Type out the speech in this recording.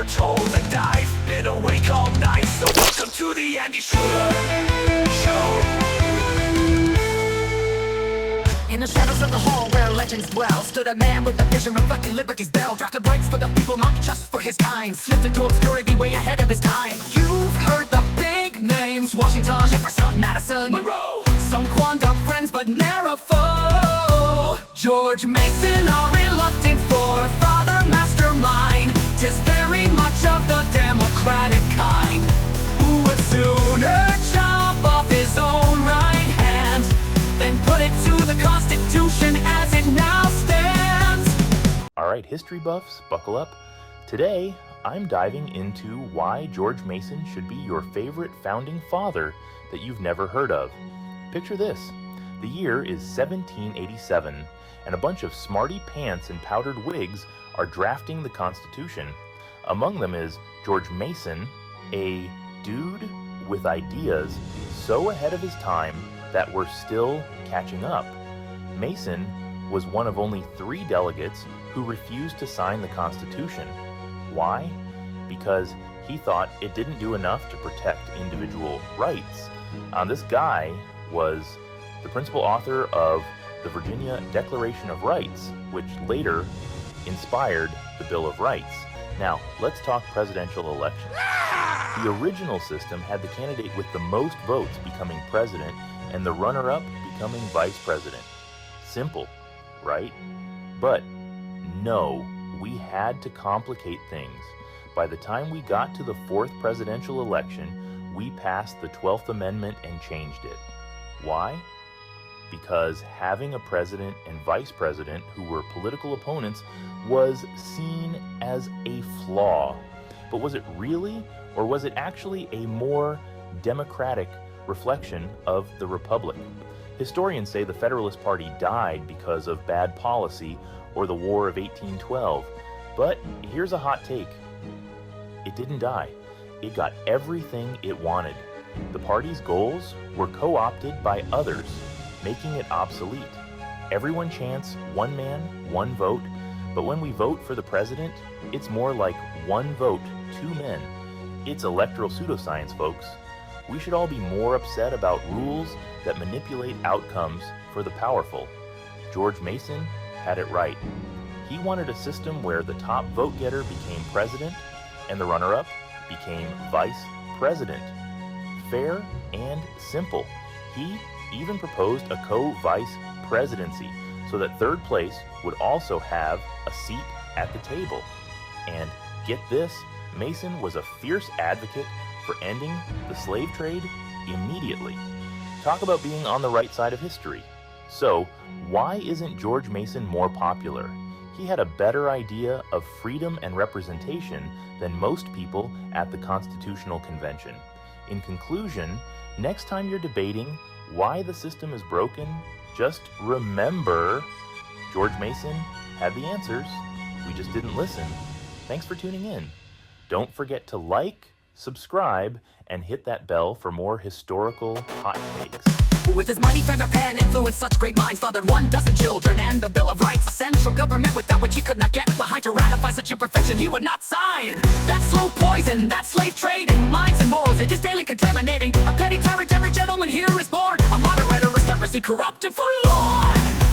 never told and died. Been awake all night, so welcome to the Andy Schroeder Show. In the shadows of the hall where legends dwell, stood a man with a vision reflecting liberty's bell. Drafted rights for the people, not just for his kind. Slipped into obscurity way ahead of his time. You've heard the big names: Washington, Jefferson, Madison, Monroe. Some quondam friends, but ne'er a foe. George Mason, a reluctant forefather mastermind. 'Tis very much of the democratic kind, who would sooner chop off his own right hand than put it to the Constitution as it now stands. Alright, history buffs, buckle up. Today, I'm diving into why George Mason should be your favorite founding father that you've never heard of. Picture this. The year is 1787, and a bunch of smarty pants and powdered wigs are drafting the Constitution. Among them is George Mason, a dude with ideas so ahead of his time that we're still catching up. Mason was one of only 3 delegates who refused to sign the Constitution. Why? Because he thought it didn't do enough to protect individual rights. This guy was the principal author of the Virginia Declaration of Rights, which later inspired the Bill of Rights. Now, let's talk presidential elections. The original system had the candidate with the most votes becoming president and the runner-up becoming vice president. Simple, right? But no, we had to complicate things. By the time we got to the 4th presidential election, we passed the 12th Amendment and changed it. Why? Because having a president and vice president who were political opponents was seen as a flaw. But was it really, or was it actually a more democratic reflection of the Republic? Historians say the Federalist Party died because of bad policy or the War of 1812. But here's a hot take. It didn't die. It got everything it wanted. The party's goals were co-opted by others, making it obsolete. Everyone chants one man, one vote, but when we vote for the president, it's more like one vote, 2 men. It's electoral pseudoscience, folks. We should all be more upset about rules that manipulate outcomes for the powerful. George Mason had it right. He wanted a system where the top vote getter became president and the runner-up became vice president. Fair and simple. He even proposed a co-vice presidency so that third place would also have a seat at the table. And get this, Mason was a fierce advocate for ending the slave trade immediately. Talk about being on the right side of history. So, why isn't George Mason more popular? He had a better idea of freedom and representation than most people at the Constitutional Convention. In conclusion, next time you're debating why the system is broken, just remember George Mason had the answers. We just didn't listen. Thanks for tuning in. Don't forget to like, subscribe, and hit that bell for more historical hot takes. With his mighty pen of pen influenced such great minds, fathered 12 children and the Bill of Rights, a central government without which he could not get behind, to ratify such imperfection he would not sign. That slow poison, that slave trade in minds and morals, it is daily contaminating. A petty tyrant, every gentleman here is born. A modern aristocracy corrupt and forlorn.